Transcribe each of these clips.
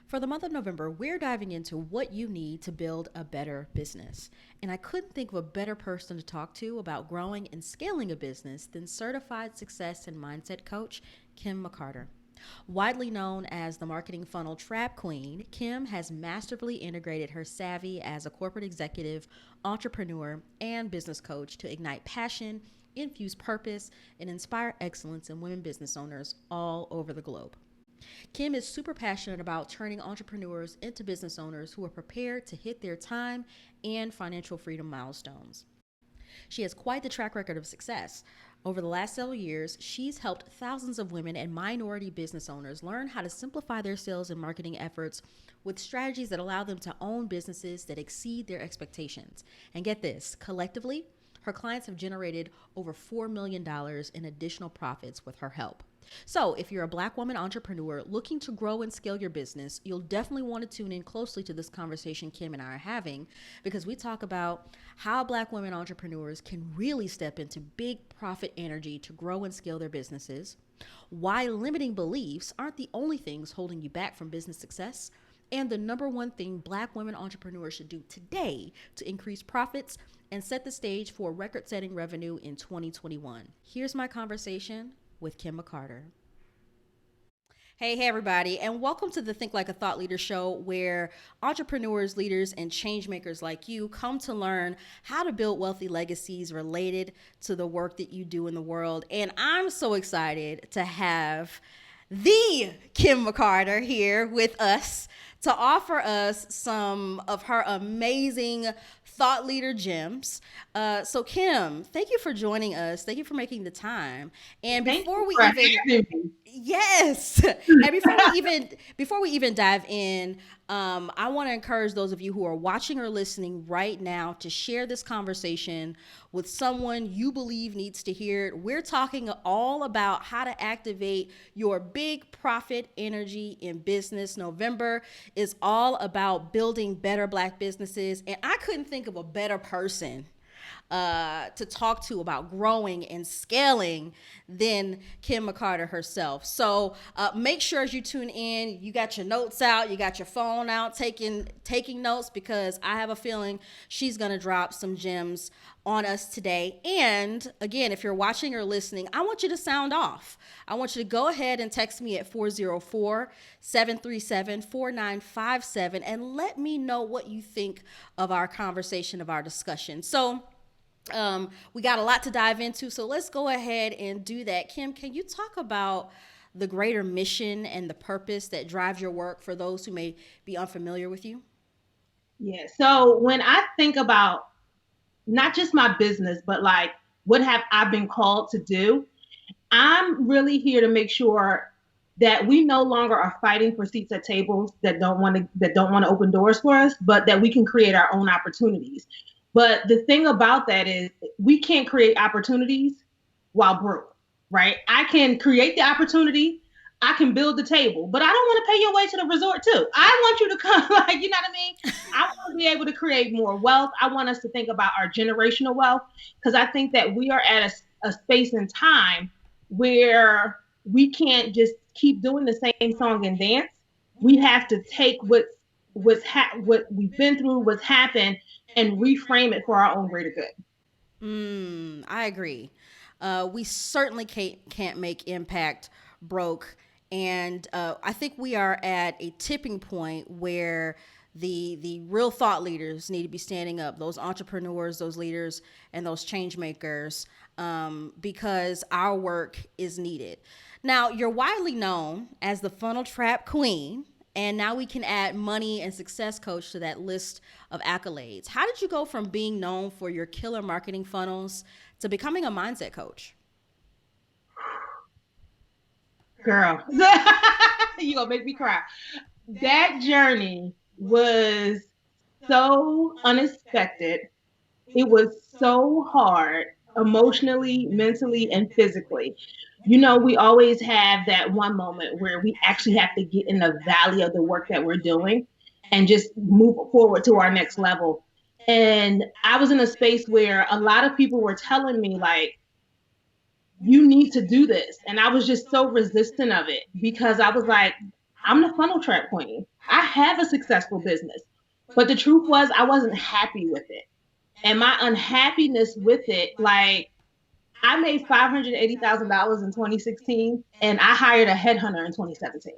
For the month of November, we're diving into what you need to build a better business. And I couldn't think of a better person to talk to about growing and scaling a business than certified success and mindset coach, Kim McCarter. Widely known as the marketing funnel trap queen, Kim has masterfully integrated her savvy as a corporate executive, entrepreneur, and business coach to ignite passion, infuse purpose, and inspire excellence in women business owners all over the globe. Kim is super passionate about turning entrepreneurs into business owners who are prepared to hit their time and financial freedom milestones. She has quite the track record of success. Over the last several years, she's helped thousands of women and minority business owners learn how to simplify their sales and marketing efforts with strategies that allow them to own businesses that exceed their expectations. And get this, collectively, her clients have generated over $4 million in additional profits with her help. So if you're a Black woman entrepreneur looking to grow and scale your business, you'll definitely want to tune in closely to this conversation Kim and I are having, because we talk about how Black women entrepreneurs can really step into big profit energy to grow and scale their businesses, why limiting beliefs aren't the only things holding you back from business success, and the number one thing Black women entrepreneurs should do today to increase profits and set the stage for record-setting revenue in 2021. Here's my conversation with Kim McCarter. Hey, everybody, and welcome to the Think Like a Thought Leader show, where entrepreneurs, leaders, and change makers like you come to learn how to build wealthy legacies related to the work that you do in the world. And I'm so excited to have the Kim McCarter here with us to offer us some of her amazing thought leader gems. So Kim, thank you for joining us. Thank you for making the time. And before we even dive in, I want to encourage those of you who are watching or listening right now to share this conversation with someone you believe needs to hear it. We're talking all about how to activate your big profit energy in business. November is all about building better Black businesses, and I couldn't think of a better person to talk to about growing and scaling than Kim McCarter herself. So make sure as you tune in, you got your notes out, you got your phone out, taking notes, because I have a feeling she's going to drop some gems on us today. And again, if you're watching or listening, I want you to sound off. I want you to go ahead and text me at 404-737-4957 and let me know what you think of our conversation, of our discussion. So we got a lot to dive into, so let's go ahead and do that. Kim, can you talk about the greater mission and the purpose that drives your work for those who may be unfamiliar with you? Yeah, so when I think about not just my business, but like what have I been called to do, I'm really here to make sure that we no longer are fighting for seats at tables that don't want to open doors for us, but that we can create our own opportunities. But the thing about that is we can't create opportunities while broke, right? I can create the opportunity, I can build the table, but I don't want to pay your way to the resort too. I want you to come, like, you know what I mean? I want to be able to create more wealth. I want us to think about our generational wealth, because I think that we are at a space and time where we can't just keep doing the same song and dance. We have to take what we've been through, what's happened, and reframe it for our own greater good. I agree. We certainly can't make impact broke. And I think we are at a tipping point where the real thought leaders need to be standing up, those entrepreneurs, those leaders, and those change makers, because our work is needed. Now, you're widely known as the funnel trap queen, and now we can add money and success coach to that list of accolades. How did you go from being known for your killer marketing funnels to becoming a mindset coach? Girl, you gonna make me cry. That journey was so unexpected. It was so hard. emotionally, mentally, and physically. You know, we always have that one moment where we actually have to get in the valley of the work that we're doing and just move forward to our next level. And I was in a space where a lot of people were telling me, like, you need to do this. And I was just so resistant of it because I was like, I'm the funnel trap queen. I have a successful business. But the truth was, I wasn't happy with it. And my unhappiness with it, like, I made $580,000 in 2016 and I hired a headhunter in 2017.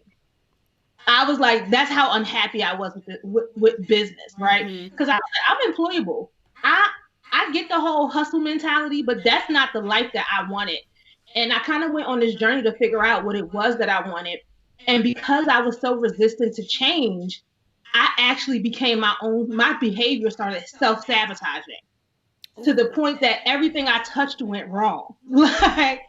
I was like, that's how unhappy I was with business, right? Because I'm employable. I I get the whole hustle mentality, but that's not the life that I wanted. And I kind of went on this journey to figure out what it was that I wanted. And because I was so resistant to change, I actually became my behavior started self-sabotaging to the point that everything I touched went wrong. Like,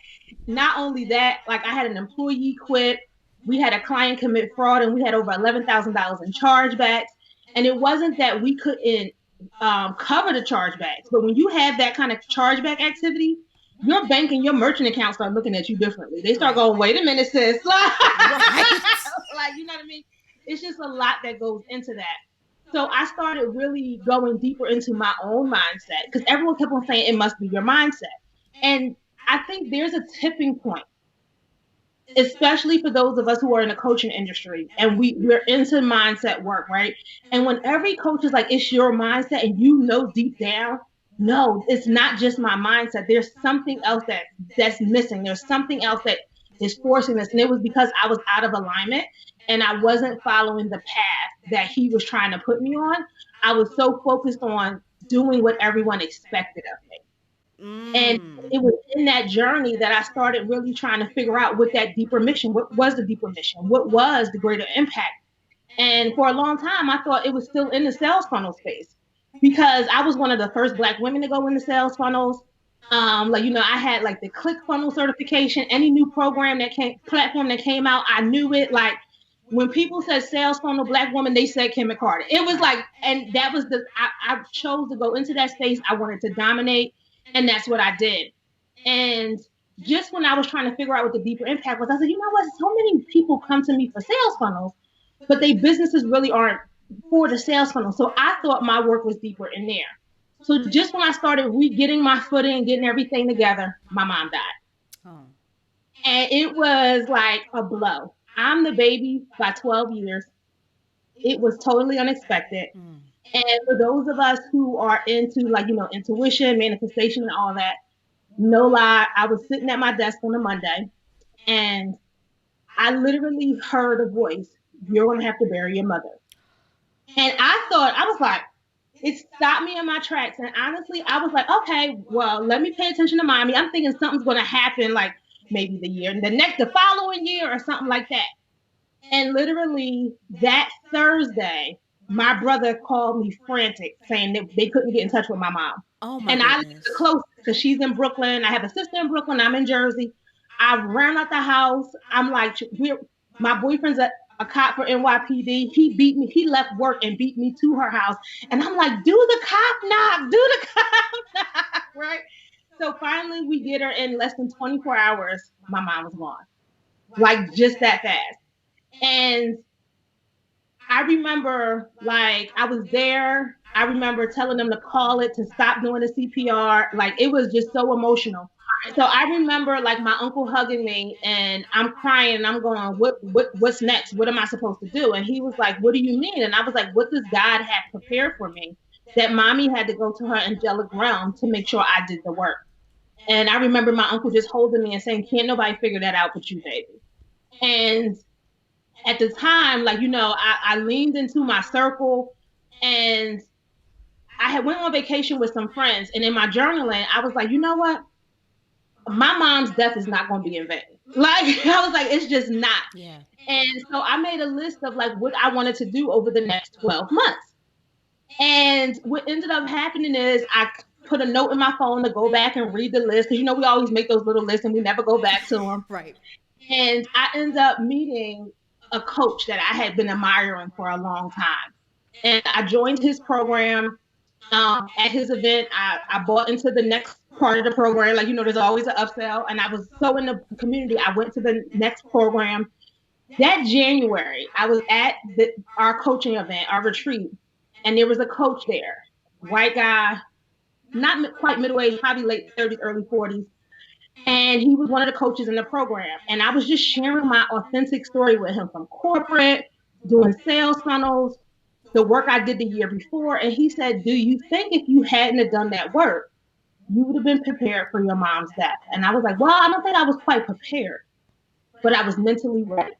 not only that, like I had an employee quit, we had a client commit fraud, and we had over $11,000 in chargebacks. And it wasn't that we couldn't cover the chargebacks, but when you have that kind of chargeback activity, your bank and your merchant account start looking at you differently. They start going, "Wait a minute, sis." Right. Like, you know what I mean? It's just a lot that goes into that. So I started really going deeper into my own mindset because everyone kept on saying it must be your mindset. And I think there's a tipping point, especially for those of us who are in the coaching industry and we're into mindset work, right? And when every coach is like, it's your mindset, and you know deep down, no, it's not just my mindset. There's something else that's missing. There's something else that is forcing this. And it was because I was out of alignment and I wasn't following the path that he was trying to put me on. I was so focused on doing what everyone expected of me. And it was in that journey that I started really trying to figure out what that deeper mission, what was the deeper mission? What was the greater impact? And for a long time, I thought it was still in the sales funnel space because I was one of the first Black women to go into sales funnels. Like, you know, I had like the Click Funnel certification. Any new platform that came out, I knew it. Like, when people said sales funnel Black woman, they said Kim McCarter. It was like, and that was I chose to go into that space. I wanted to dominate. And that's what I did. And just when I was trying to figure out what the deeper impact was, I said, you know what? So many people come to me for sales funnels, but their businesses really aren't for the sales funnel. So I thought my work was deeper in there. So just when I started getting my footing and getting everything together, my mom died. Oh. And it was like a blow. I'm the baby by 12 years. It was totally unexpected. And for those of us who are into, like, you know, intuition, manifestation, and all that, no lie, I was sitting at my desk on a Monday and I literally heard a voice, "You're going to have to bury your mother." And I was like, it stopped me in my tracks. And honestly, I was like, okay, well, let me pay attention to mommy. I'm thinking something's going to happen, like maybe the following year or something like that. And literally that Thursday, my brother called me frantic saying that they couldn't get in touch with my mom. Oh my and goodness. I live close because she's in Brooklyn. I have a sister in Brooklyn. I'm in Jersey. I ran out the house. I'm like, my boyfriend's a cop for NYPD. He beat me. He left work and beat me to her house. And I'm like, do the cop knock, do the cop knock, right? So finally we get her in less than 24 hours. My mom was gone. Like, just that fast. And I remember, like, I was there. I remember telling them to call it, to stop doing the CPR. Like, it was just so emotional. So I remember, like, my uncle hugging me and I'm crying and I'm going, what's next? What am I supposed to do? And he was like, what do you mean? And I was like, what does God have prepared for me? That mommy had to go to her angelic realm to make sure I did the work. And I remember my uncle just holding me and saying, can't nobody figure that out but you, baby. And at the time, like, you know, I leaned into my circle and I had went on vacation with some friends. And in my journaling, I was like, you know what? My mom's death is not going to be in vain. Like, I was like, it's just not. Yeah. And so I made a list of like what I wanted to do over the next 12 months. And what ended up happening is I put a note in my phone to go back and read the list. Because, you know, we always make those little lists and we never go back to them. Right. And I ended up meeting a coach that I had been admiring for a long time. And I joined his program. At his event, I bought into the next part of the program. Like, there's always an upsell. And I was so in the community, I went to the next program. That January, I was at our coaching event, our retreat, and there was a coach there, white guy, not quite middle age, probably late 30s, early 40s. And he was one of the coaches in the program. And I was just sharing my authentic story with him from corporate, doing sales funnels, the work I did the year before. And he said, do you think if you hadn't have done that work, you would have been prepared for your mom's death? And I was like, well, I don't think I was quite prepared, but I was mentally ready.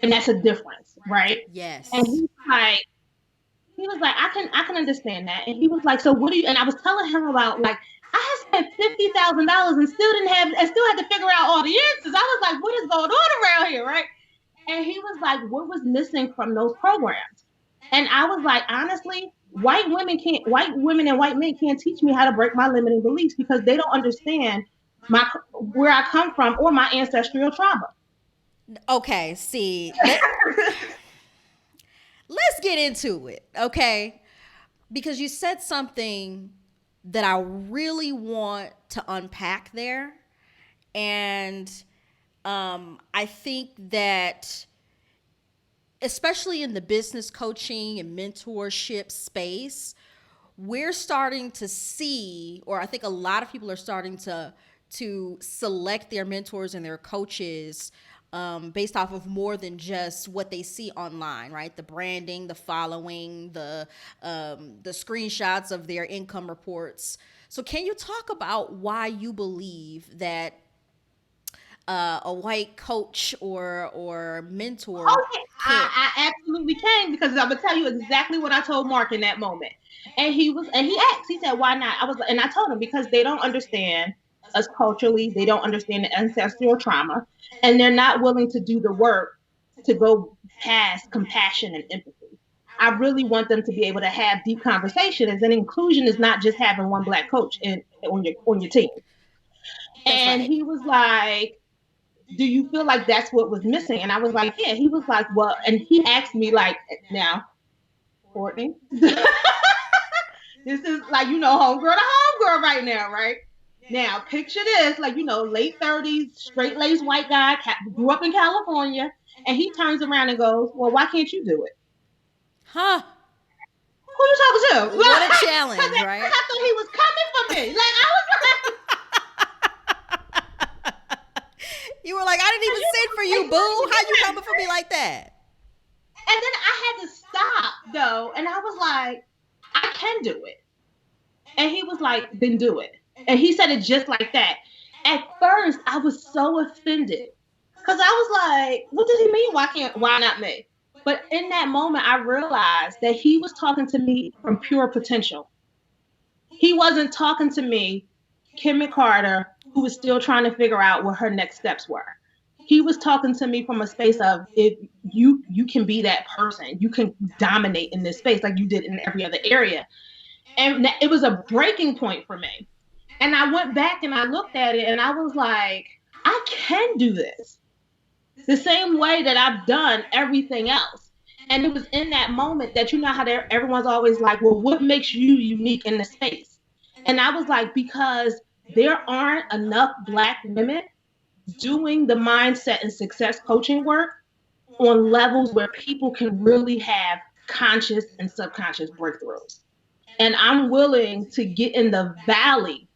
And that's a difference, right? And Yes. he was like, I can understand that. And he was like, so what do you, and I was telling him about, like, I had spent $50,000 and still had to figure out all the answers. I was like, what is going on around here, right? And he was like, what was missing from those programs? And I was like, honestly, white women and white men can't teach me how to break my limiting beliefs because they don't understand where I come from or my ancestral trauma. Okay, see, let's get into it, okay? Because you said something that I really want to unpack there. And I think that, especially in the business coaching and mentorship space, we're starting to see, or I think a lot of people are starting to select their mentors and their coaches based off of more than just what they see online, right? The branding, the following, the screenshots of their income reports. So, can you talk about why you believe that a white coach or mentor Okay, can't? I absolutely can, because I'm gonna tell you exactly what I told Mark in that moment. And he asked, he said, why not? And I told him, because they don't understand us culturally, they don't understand the ancestral trauma, and they're not willing to do the work to go past compassion and empathy. I really want them to be able to have deep conversations, and inclusion is not just having one black coach on your team. That's And right. he was like, do you feel like that's what was missing? And I was like, yeah. He was like, well, and he asked me, like, now, Courtney, this is like, homegirl to homegirl right now, right? Now, picture this, like, late 30s, straight laced white guy, grew up in California, and he turns around and goes, well, why can't you do it? Huh? Who you talking to? What a Because challenge, at first right? I thought he was coming for me. Like, I was like, You were like, I didn't even you send for you, gonna boo. How you take coming for me like that? And then I had to stop, though, and I was like, I can do it. And he was like, then do it. And he said it just like that. At first, I was so offended because I was like, what does he mean? Why not me? But in that moment, I realized that he was talking to me from pure potential. He wasn't talking to me, Kim McCarter, who was still trying to figure out what her next steps were. He was talking to me from a space of, if you can be that person, you can dominate in this space like you did in every other area. And it was a breaking point for me. And I went back and I looked at it and I was like, I can do this the same way that I've done everything else. And it was in that moment that, how everyone's always like, well, what makes you unique in the space? And I was like, because there aren't enough Black women doing the mindset and success coaching work on levels where people can really have conscious and subconscious breakthroughs. And I'm willing to get in the valley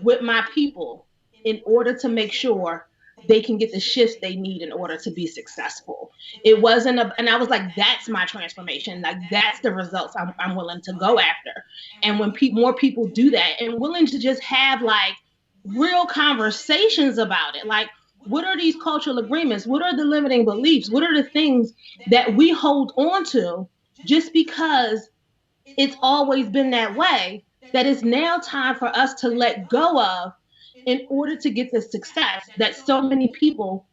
with my people in order to make sure they can get the shifts they need in order to be successful. It wasn't and I was like, that's my transformation. Like, that's the results I'm willing to go after. And when more people do that and willing to just have, like, real conversations about it, like, what are these cultural agreements? What are the limiting beliefs? What are the things that we hold on to just because it's always been that way, that it's now time for us to let go of in order to get the success that so many people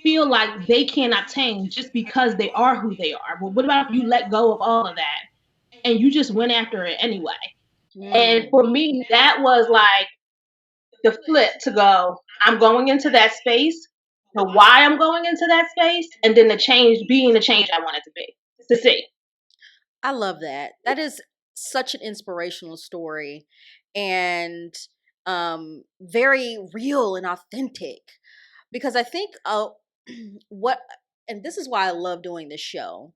feel like they can't obtain just because they are who they are? Well, what about if you let go of all of that and you just went after it anyway? And for me, that was like the flip to go, I'm going into that space, the why I'm going into that space, and then the change being the change I want it to be, to see. I love that. That is such an inspirational story. And very real and authentic. Because I think what, and this is why I love doing this show,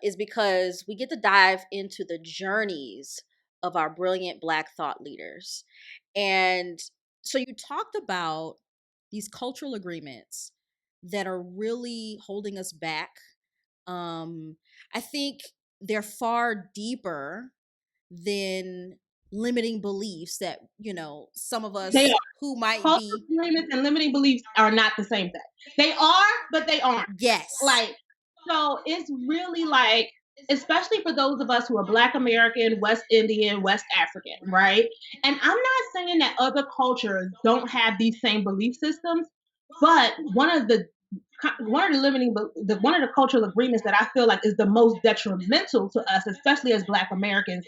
is because we get to dive into the journeys of our brilliant Black thought leaders. And so you talked about these cultural agreements that are really holding us back. I think they're far deeper than limiting beliefs that, some of They us are. who might Cultural be. agreements and limiting beliefs are not the same thing. They are, but they aren't. Yes. Like, so it's really like, especially for those of us who are Black American, West Indian, West African, right? And I'm not saying that other cultures don't have these same belief systems, but one of the cultural agreements that I feel like is the most detrimental to us, especially as Black Americans,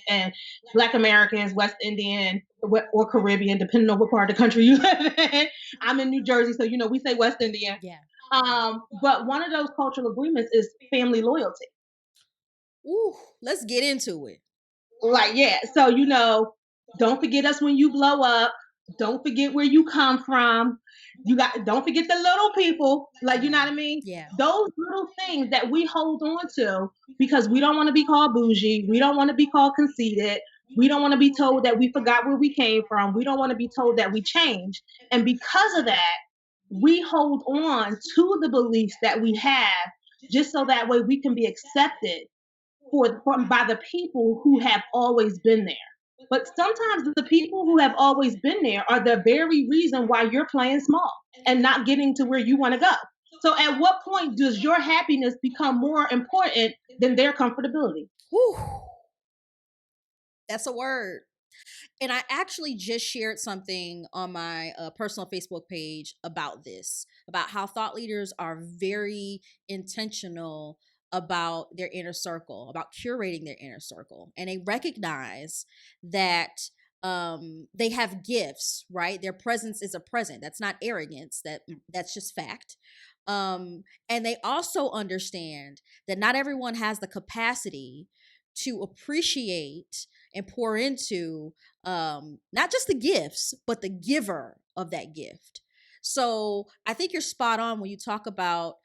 West Indian or Caribbean, depending on what part of the country you live in. I'm in New Jersey, so we say West Indian. Yeah. But one of those cultural agreements is family loyalty. Ooh, let's get into it. Like, yeah, so don't forget us when you blow up. Don't forget where you come from. Don't forget the little people. Like, you know what I mean? Yeah. Those little things that we hold on to because we don't want to be called bougie. We don't want to be called conceited. We don't want to be told that we forgot where we came from. We don't want to be told that we changed. And because of that, we hold on to the beliefs that we have just so that way we can be accepted by the people who have always been there. But sometimes the people who have always been there are the very reason why you're playing small and not getting to where you want to go. So at what point does your happiness become more important than their comfortability? Whew. That's a word. And I actually just shared something on my personal Facebook page about this, about how thought leaders are very intentional about their inner circle, about curating their inner circle. And they recognize that they have gifts, right? Their presence is a present. That's not arrogance. That's just fact. And they also understand that not everyone has the capacity to appreciate and pour into not just the gifts, but the giver of that gift. So I think you're spot on when you talk about,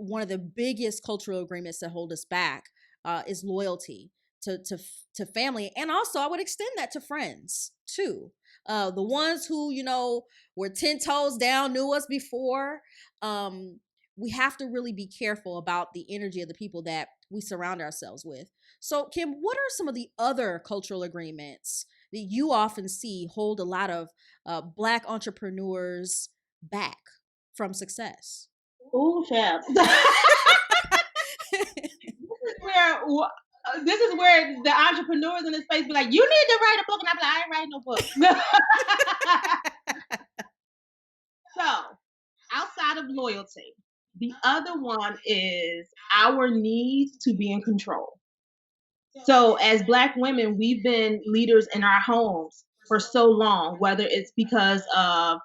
one of the biggest cultural agreements that hold us back is loyalty to family. And also I would extend that to friends too. The ones who, were 10 toes down, knew us before. We have to really be careful about the energy of the people that we surround ourselves with. So, Kim, what are some of the other cultural agreements that you often see hold a lot of Black entrepreneurs back from success? Oh, child. This is where the entrepreneurs in this space be like, you need to write a book. And I'm like, I ain't writing no book. So, outside of loyalty, the other one is our need to be in control. So, as Black women, we've been leaders in our homes for so long, whether it's because of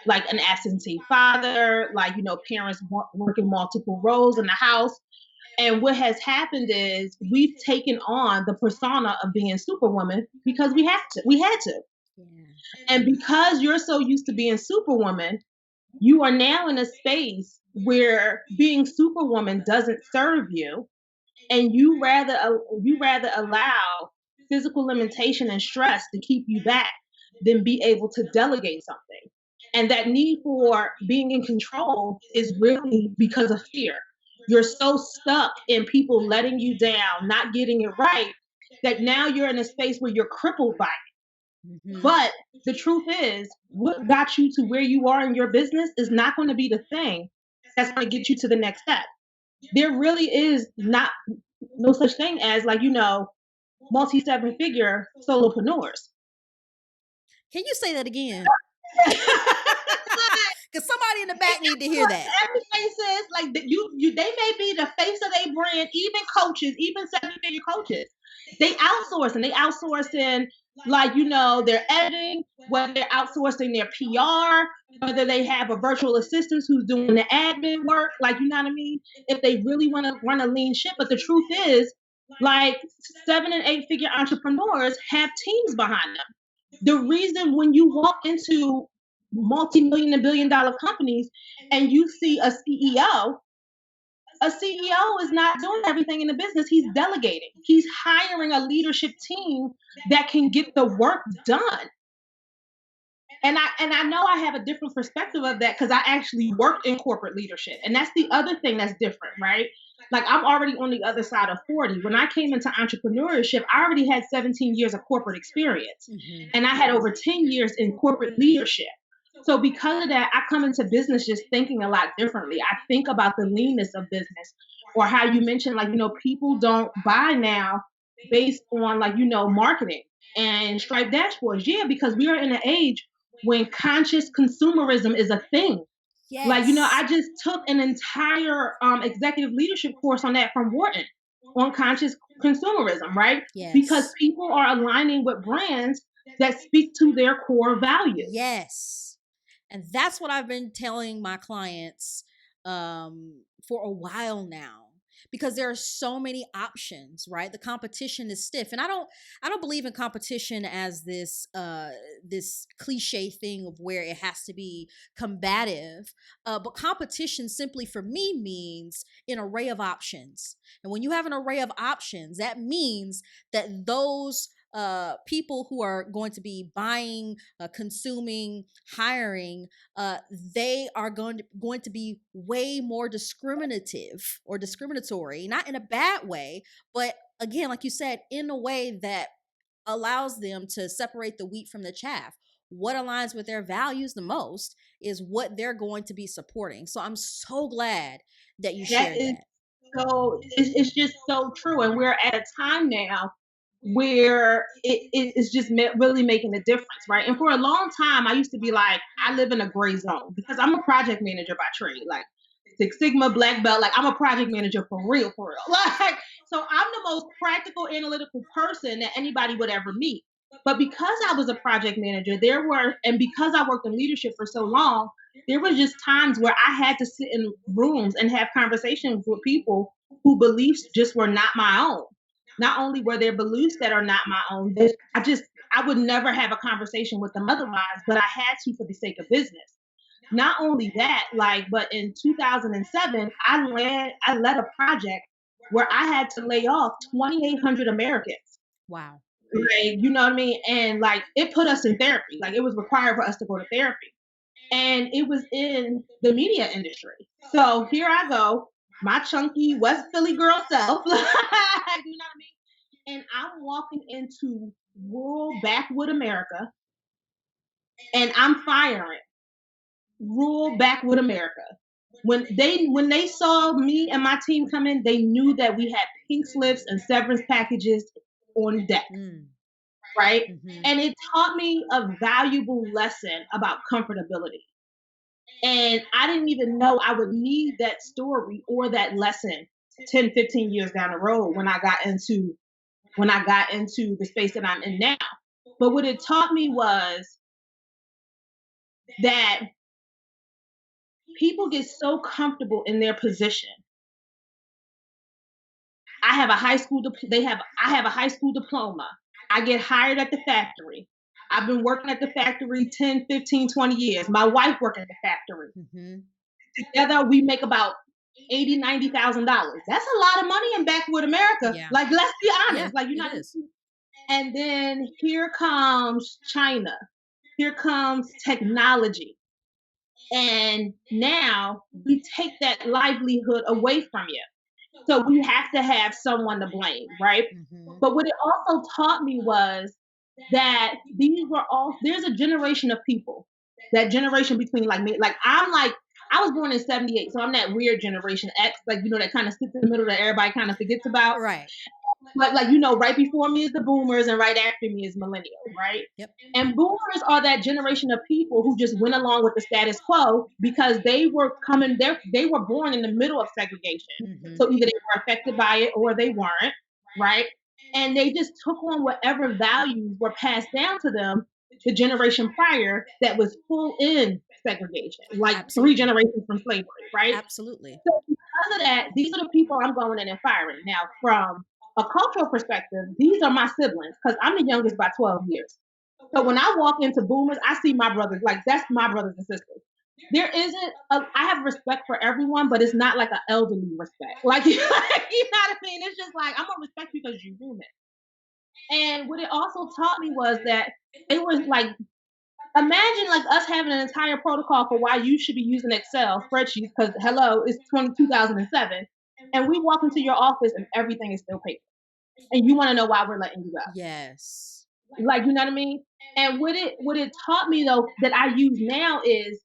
like an absentee father, like, parents working multiple roles in the house. And what has happened is we've taken on the persona of being Superwoman because we had to. Yeah. And because you're so used to being Superwoman, you are now in a space where being Superwoman doesn't serve you, and you rather allow physical limitation and stress to keep you back than be able to delegate something. And that need for being in control is really because of fear. You're so stuck in people letting you down, not getting it right, that now you're in a space where you're crippled by it. Mm-hmm. But the truth is, what got you to where you are in your business is not going to be the thing that's going to get you to the next step. There really is no such thing as multi-seven-figure solopreneurs. Can you say that again? Because somebody in the back need to hear that. Everybody says like they may be the face of their brand, even coaches, even seven-figure coaches. They outsourcing their editing, whether they're outsourcing their PR, whether they have a virtual assistant who's doing the admin work, you know what I mean? If they really want to run a lean ship. But the truth is, 7- and 8-figure entrepreneurs have teams behind them. The reason when you walk into multi-million and billion-dollar companies and you see a CEO is not doing everything in the business. He's delegating. He's hiring a leadership team that can get the work done. And I know I have a different perspective of that because I actually worked in corporate leadership. And that's the other thing that's different, right? Like I'm already on the other side of 40. When I came into entrepreneurship, I already had 17 years of corporate experience. Mm-hmm. And I had over 10 years in corporate leadership. So because of that, I come into business just thinking a lot differently. I think about the leanness of business, or how you mentioned, like, people don't buy now based on, like, marketing and Stripe dashboards. Yeah, because we are in an age when conscious consumerism is a thing. Yes. Like, I just took an entire executive leadership course on that from Wharton on conscious consumerism, right? Yes. Because people are aligning with brands that speak to their core values. Yes. And that's what I've been telling my clients for a while now. Because there are so many options, right? The competition is stiff, and I don't believe in competition as this cliche thing of where it has to be combative. But competition simply for me means an array of options, and when you have an array of options, that means that those people who are going to be buying, consuming, hiring, they are going to be way more discriminative or discriminatory, not in a bad way, but again, like you said, in a way that allows them to separate the wheat from the chaff. What aligns with their values the most is what they're going to be supporting. So I'm so glad that you shared that. So it's just so true. And we're at a time now where it is just really making a difference, right? And for a long time, I used to be like, I live in a gray zone because I'm a project manager by trade, like Six Sigma, black belt. Like I'm a project manager for real, for real. Like, so I'm the most practical, analytical person that anybody would ever meet. But because I was a project manager, and because I worked in leadership for so long, there was just times where I had to sit in rooms and have conversations with people whose beliefs just were not my own. Not only were there beliefs that are not my own, I would never have a conversation with them otherwise, but I had to for the sake of business. Not only that, but in 2007, I led a project where I had to lay off 2,800 Americans. Wow. Like, you know what I mean? And like, it put us in therapy. Like, it was required for us to go to therapy. And it was in the media industry. So here I go, my chunky West Philly girl self. You know what I mean? And I'm walking into rural backwood America, and I'm firing rural backwood America. When they saw me and my team come in, they knew that we had pink slips and severance packages on deck. Right? Mm-hmm. And it taught me a valuable lesson about comfortability. And I didn't even know I would need that story or that lesson 10, 15 years down the road when I got into the space that I'm in now. But what it taught me was that people get so comfortable in their position. I have a high school diploma. I get hired at the factory. I've been working at the factory 10, 15, 20 years. My wife worked at the factory. Mm-hmm. Together, we make about $80,000, $90,000. That's a lot of money in backwood America. Yeah. Like, let's be honest. Yeah, like, you're not. And then here comes China. Here comes technology. And now we take that livelihood away from you. So we have to have someone to blame, right? Mm-hmm. But what it also taught me was that there's a generation of people, that generation between like me, I was born in 78, so I'm that weird generation X, that kind of sits in the middle that everybody kind of forgets about. Right. But right before me is the boomers and right after me is millennials, right? Yep. And boomers are that generation of people who just went along with the status quo because they were born in the middle of segregation. Mm-hmm. So either they were affected by it or they weren't, right? And they just took on whatever values were passed down to them the generation prior that was full in segregation, like Absolutely. 3 generations from slavery, right? Absolutely. So because of that, these are the people I'm going in and firing. Now, from a cultural perspective, these are my siblings because I'm the youngest by 12 years. So when I walk into Boomers, I see my brothers, like that's my brothers and sisters. There isn't I have respect for everyone, but it's not like an elderly respect. Like, you know what I mean? It's just like I'm gonna respect you because you're human. And what it also taught me was that it was like imagine like us having an entire protocol for why you should be using Excel spreadsheets because hello, it's 2007, and we walk into your office and everything is still paper, and you want to know why we're letting you go. Yes. Like, you know what I mean? And what it taught me though that I use now is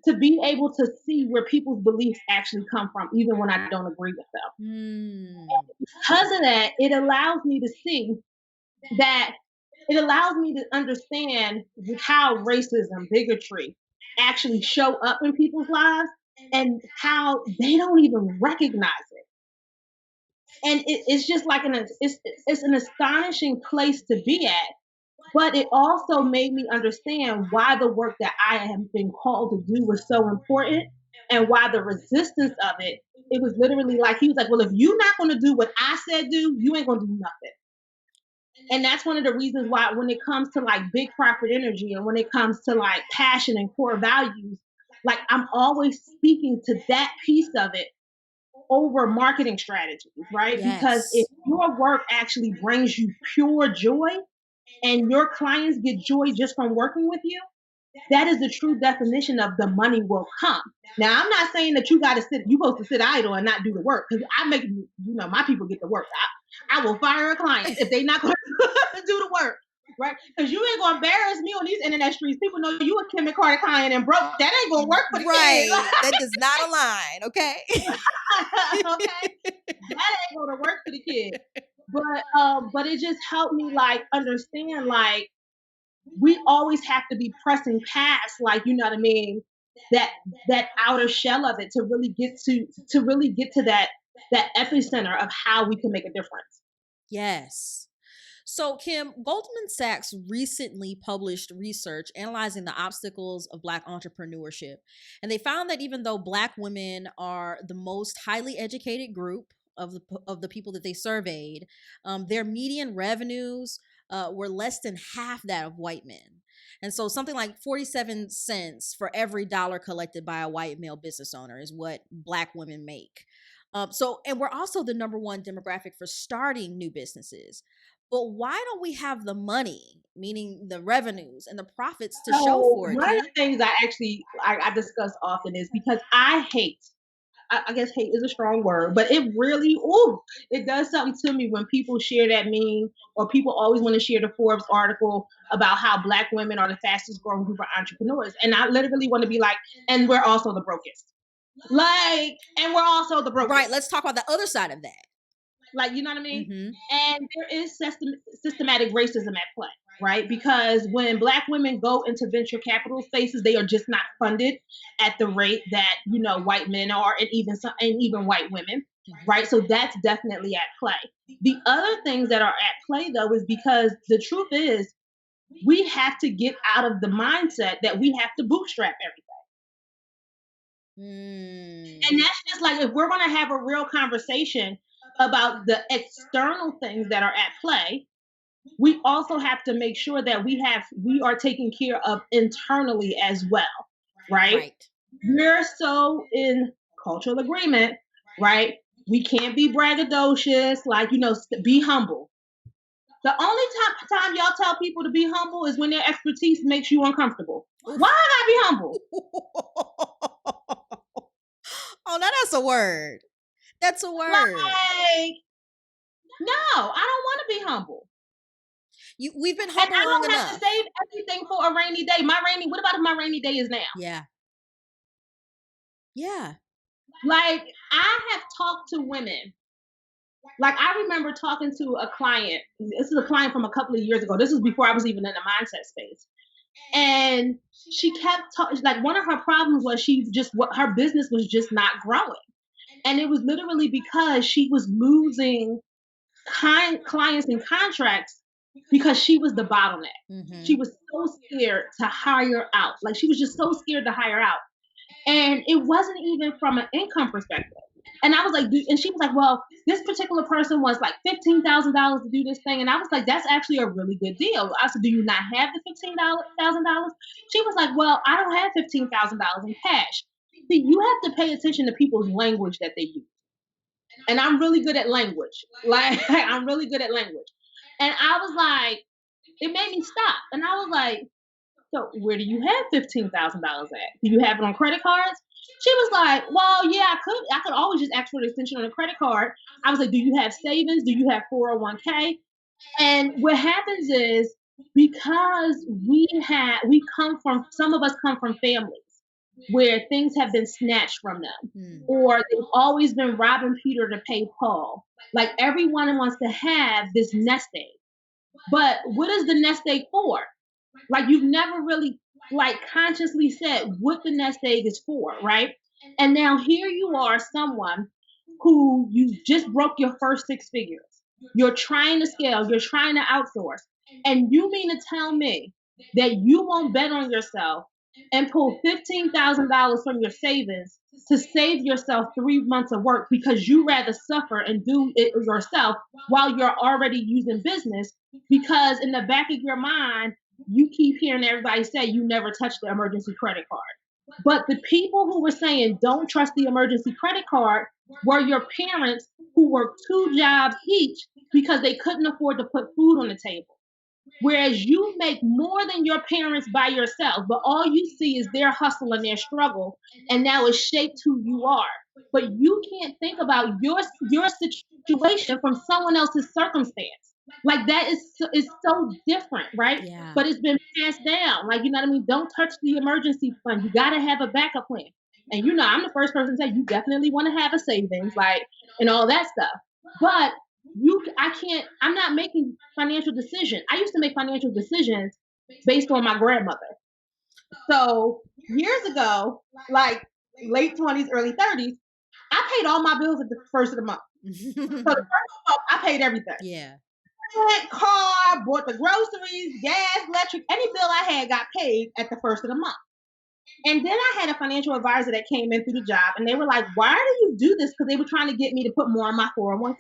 to be able to see where people's beliefs actually come from, even when I don't agree with them. Mm. Because of that, it allows me to see that it allows me to understand how racism, bigotry actually show up in people's lives and how they don't even recognize it. And it's just like it's an astonishing place to be at. But it also made me understand why the work that I have been called to do was so important and why the resistance of it, it was literally like, he was like, well, if you're not going to do what I said do, you ain't going to do nothing. And that's one of the reasons why when it comes to like big profit energy and when it comes to like passion and core values, like I'm always speaking to that piece of it over marketing strategies, right? Because if Yes. your work actually brings you pure joy and your clients get joy just from working with you, that is the true definition of the money will come. Now, I'm not saying that you're supposed to sit idle and not do the work because I make, my people get the work. I will fire a client if they not going to do the work, right? Because you ain't going to embarrass me on these internet streets. People know you a Kim McCarter client and broke. That ain't going to work for the kids. Right. That does not align. Okay. Okay? That ain't going to work for the kids. But it just helped me like understand like we always have to be pressing past, like, you know what I mean, that that outer shell of it to really get to that epicenter of how we can make a difference. Yes. So, Kim, Goldman Sachs recently published research analyzing the obstacles of Black entrepreneurship. And they found that even though Black women are the most highly educated group of the people that they surveyed, their median revenues were less than half that of white men. And so something like 47 cents for every dollar collected by a white male business owner is what Black women make. And we're also the number one demographic for starting new businesses. But why don't we have the money, meaning the revenues and the profits to show So for it, one of Kim? the things I discuss often is because I guess hate is a strong word, but it does something to me when people share that meme or people always want to share the Forbes article about how Black women are the fastest growing group of entrepreneurs. And I literally want to be like, and we're also the brokest. Like, and we're also the Right. brokest. Let's talk about the other side of that. Like, you know what I mean? Mm-hmm. And there is systematic racism at play, right? Because when Black women go into venture capital spaces, they are just not funded at the rate that white men are, and even white women, right? So that's definitely at play. The other things that are at play though is because the truth is we have to get out of the mindset that we have to bootstrap everything. And that's just like if we're going to have a real conversation about the external things that are at play, we also have to make sure that we are taking care of internally as well, right? Right. We're so in cultural agreement, right? We can't be braggadocious, like be humble. The only time y'all tell people to be humble is when their expertise makes you uncomfortable. Why I gotta be humble? Oh, now that's a word. That's a word. Like, no, I don't want to be humble. We've been And humble I long don't have to enough. save everything for a rainy day. What about if my rainy day is now? Yeah. Yeah. Like, I have talked to women. Like, I remember talking to a client. This is a client from a couple of years ago. This was before I was even in the mindset space. And she kept talking, like, one of her problems was her business was just not growing. And it was literally because she was losing clients and contracts because she was the bottleneck. Mm-hmm. She was so scared to hire out. Like, she was just so scared to hire out. And it wasn't even from an income perspective. And I was like, and she was like, well, this particular person wants like $15,000 to do this thing. And I was like, that's actually a really good deal. I said, do you not have the $15,000? She was like, well, I don't have $15,000 in cash. See, you have to pay attention to people's language that they use. And I'm really good at language. Like, I'm really good at language. And I was like, it made me stop. And I was like, so where do you have $15,000 at? Do you have it on credit cards? She was like, well, yeah, I could always just ask for an extension on a credit card. I was like, do you have savings? Do you have 401k? And what happens is, because some of us come from families where things have been snatched from them, or they've always been robbing Peter to pay Paul. Like, everyone wants to have this nest egg. But what is the nest egg for? Like, you've never really like consciously said what the nest egg is for, right? And now here you are, someone who you just broke your first 6 figures. You're trying to scale, you're trying to outsource. And you mean to tell me that you won't bet on yourself and pull $15,000 from your savings to save yourself 3 months of work because you rather suffer and do it yourself while you're already using business, because in the back of your mind, you keep hearing everybody say you never touch the emergency credit card. But the people who were saying don't trust the emergency credit card were your parents who worked 2 jobs each because they couldn't afford to put food on the table. Whereas you make more than your parents by yourself, but all you see is their hustle and their struggle, and now it's shaped who you are. But you can't think about your situation from someone else's circumstance. Like, that is so different, right? Yeah. But it's been passed down. Like, you know what I mean? Don't touch the emergency fund. You got to have a backup plan. And you know, I'm the first person to say you definitely want to have a savings, like, and all that stuff. But I'm not making financial decisions. I used to make financial decisions based on my grandmother. So years ago, like late 20s, early 30s, I paid all my bills at the first of the month. So the first of the month, I paid everything. Yeah. Rent, car, bought the groceries, gas, electric, any bill I had got paid at the first of the month. And then I had a financial advisor that came in through the job, and they were like, why do you do this? Because they were trying to get me to put more in my 401k.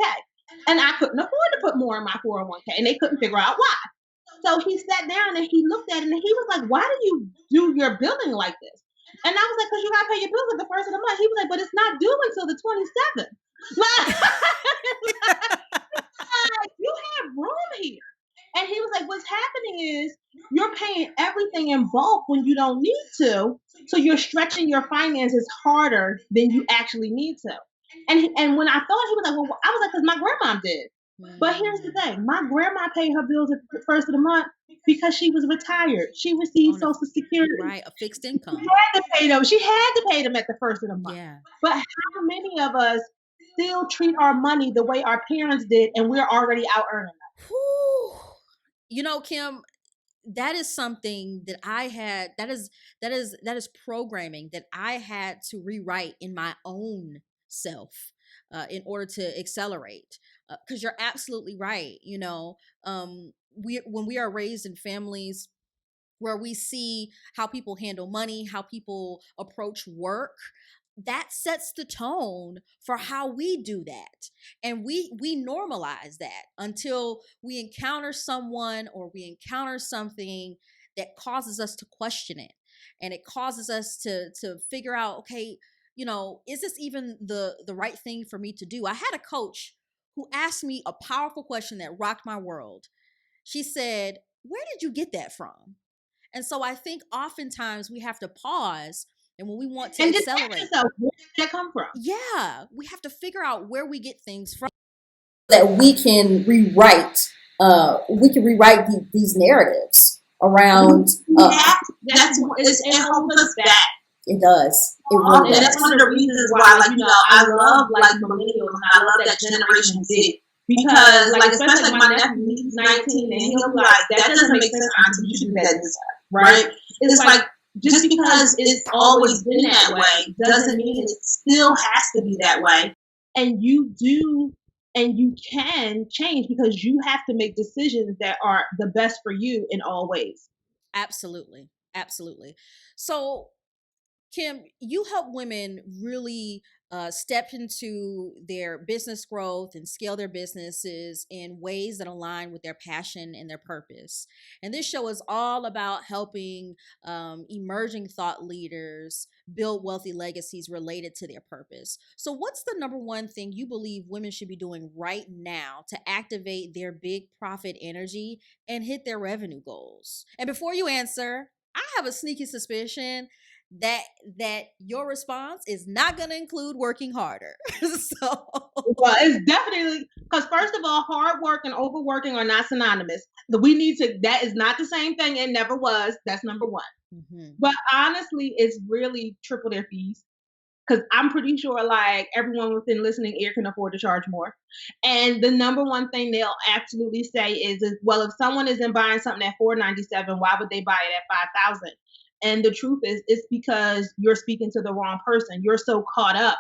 And I couldn't afford to put more in my 401k, and they couldn't figure out why. So he sat down and he looked at it and he was like, why do you do your billing like this? And I was like, because you got to pay your bills at the first of the month. He was like, but it's not due until the 27th. Like, you have room here. And he was like, what's happening is you're paying everything in bulk when you don't need to. So you're stretching your finances harder than you actually need to. And when I thought, he was like, well, I was like, because my grandma did. But here's the thing. My grandma paid her bills at the first of the month because she was retired. She received Social Security. Right, a fixed income. She had to pay them. She had to pay them at the first of the month. Yeah. But how many of us still treat our money the way our parents did, and we're already out earning them? Whew. You know, Kim, that is something that I had, that is programming that I had to rewrite in my own self in order to accelerate. Because you're absolutely right. You know, when we are raised in families where we see how people handle money, how people approach work, that sets the tone for how we do that. And we normalize that until we encounter someone or we encounter something that causes us to question it. And it causes us to figure out, okay, you know, is this even the right thing for me to do? I had a coach who asked me a powerful question that rocked my world. She said, where did you get that from? And so I think oftentimes we have to pause, and when we want to accelerate, yourself, where did that come from? Yeah, we have to figure out where we get things from, that we can rewrite. These narratives around. It holds us back. It does. It really does. And that's one of the reasons why, like, you know, I love like millennials, and I love that Generation Z. Because, like, especially like my nephew, he's 19, and he'll be like, that doesn't make sense, Auntie, you should do that this way, right? It's like, just because it's always been that way doesn't mean it still has to be that way. And you do, and you can change, because you have to make decisions that are the best for you in all ways. Absolutely. Absolutely. So, Kim, you help women really step into their business growth and scale their businesses in ways that align with their passion and their purpose. And this show is all about helping emerging thought leaders build wealthy legacies related to their purpose. So, what's the number one thing you believe women should be doing right now to activate their big profit energy and hit their revenue goals? And before you answer, I have a sneaky suspicion that your response is not going to include working harder. So Well, it's definitely because first of all, hard work and overworking are not synonymous. We need to. That is not the same thing. It never was. That's number one. But honestly, it's really triple their fees because I'm pretty sure like everyone within listening ear can afford to charge more. And the number one thing they'll absolutely say is well, if someone isn't buying something at $497, why would they buy it at 5,000? And the truth is, it's because you're speaking to the wrong person. You're so caught up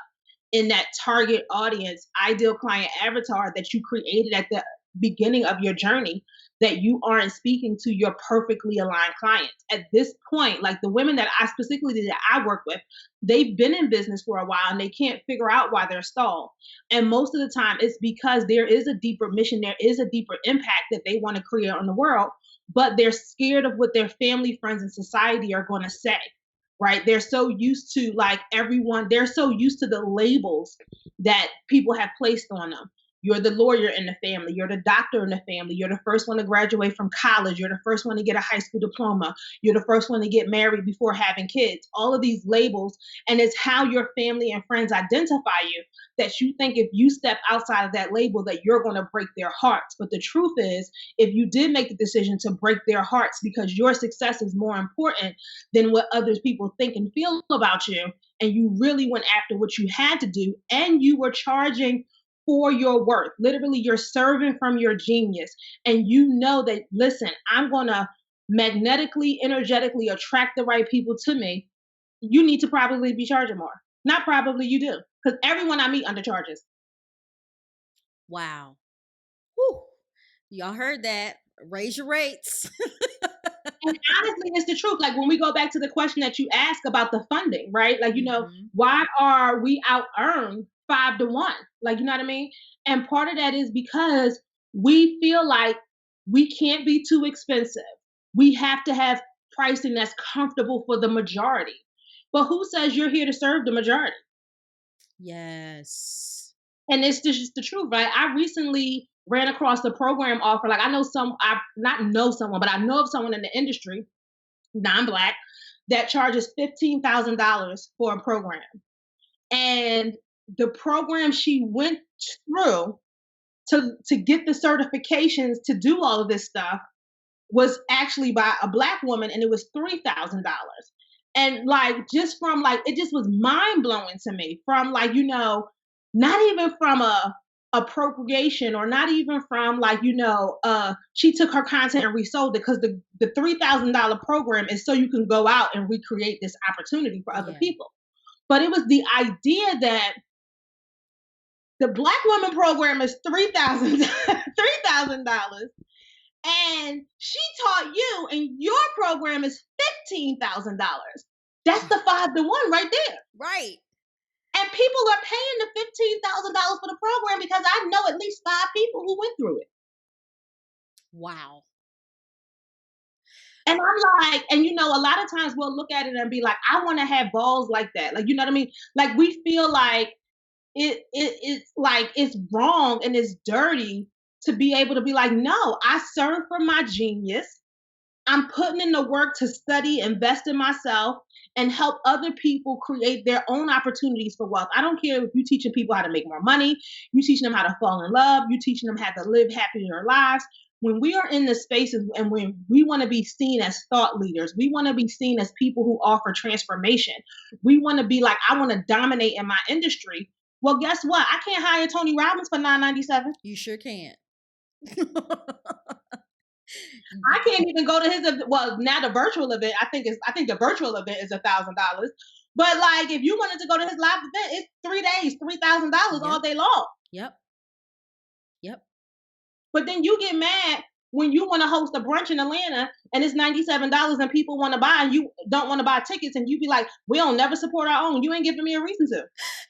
in that target audience, ideal client avatar that you created at the beginning of your journey that you aren't speaking to your perfectly aligned clients. At this point, like the women that I specifically that I work with, they've been in business for a while and they can't figure out why they're stalled. And most of the time it's because there is a deeper mission, there is a deeper impact that they want to create on the world, but they're scared of what their family, friends, and society are going to say. Right? They're so used to like everyone, they're so used to the labels that people have placed on them. You're the lawyer in the family. You're the doctor in the family. You're the first one to graduate from college. You're the first one to get a high school diploma. You're the first one to get married before having kids. All of these labels, and it's how your family and friends identify you that you think if you step outside of that label that you're going to break their hearts. But the truth is, if you did make the decision to break their hearts because your success is more important than what others people think and feel about you, and you really went after what you had to do, and you were charging for your worth. Literally, you're serving from your genius. And you know that, listen, I'm going to magnetically, energetically attract the right people to me. You need to probably be charging more. Not probably, you do. Because everyone I meet undercharges. Wow. Whew. Y'all heard that. Raise your rates. And honestly, it's the truth. Like when we go back to the question that you asked about the funding, right? Like, why are we out earned 5-1? Like, you know what I mean? And part of that is because we feel like we can't be too expensive. We have to have pricing that's comfortable for the majority. But who says you're here to serve the majority? Yes. And it's just the truth, right? I recently ran across the program offer. Like I not know someone, but I know of someone in the industry, non-Black, that charges $15,000 for a program. And the program she went through to get the certifications to do all of this stuff was actually by a Black woman, and it was $3,000. And like just from like it just was mind blowing to me from like not even from a appropriation or not even from like she took her content and resold it because the $3,000 program is so you can go out and recreate this opportunity for other people. But it was the idea that the Black woman program is $3,000 and she taught you and your program is $15,000. That's the 5-1 right there. Right. And people are paying the $15,000 for the program because I know at least 5 people who went through it. Wow. And I'm like, and a lot of times we'll look at it and be like, I want to have balls like that. Like, you know what I mean? Like we feel like it's like it's wrong and it's dirty to be able to be like, no, I serve from my genius. I'm putting in the work to study, invest in myself, and help other people create their own opportunities for wealth. I don't care if you're teaching people how to make more money, you're teaching them how to fall in love, you're teaching them how to live happier lives. When we are in the spaces and when we want to be seen as thought leaders, we want to be seen as people who offer transformation. We want to be like, I want to dominate in my industry. Well, guess what? I can't hire Tony Robbins for $997. You sure can't. I can't even go to his. Well, now the virtual event. I think the virtual event is $1,000. But like, if you wanted to go to his live event, it's 3 days, $3,000 all day long. Yep. But then you get mad when you want to host a brunch in Atlanta and it's $97 and people want to buy and you don't want to buy tickets and you be like, we don't never support our own. You ain't giving me a reason to.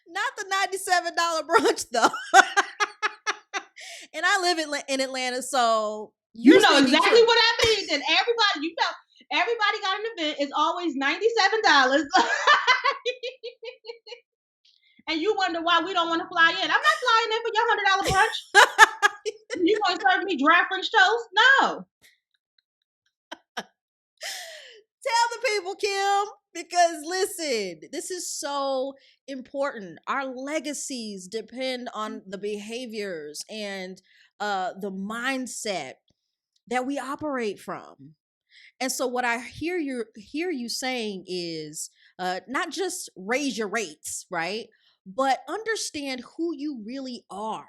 Not the $97 brunch though. And I live in Atlanta, so You you're know speaking exactly truth. what I mean. And everybody, everybody got an event. It's always $97. And you wonder why we don't want to fly in. I'm not flying in for your $100 brunch. You gonna serve me dry French toast? No. Tell the people, Kim, because listen, this is so important. Our legacies depend on the behaviors and the mindset that we operate from. And so what I hear you saying is not just raise your rates, right? But understand who you really are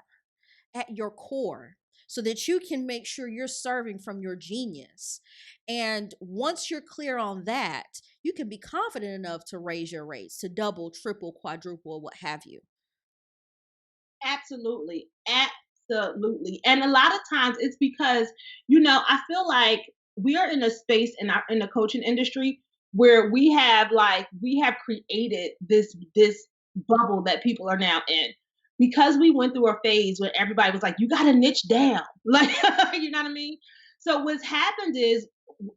at your core so that you can make sure you're serving from your genius. And once you're clear on that, you can be confident enough to raise your rates, to double, triple, quadruple, what have you. Absolutely. Absolutely. And a lot of times it's because, I feel like we are in a space in the coaching industry where we have created this bubble that people are now in. Because we went through a phase where everybody was like, you gotta niche down. Like, you know what I mean? So what's happened is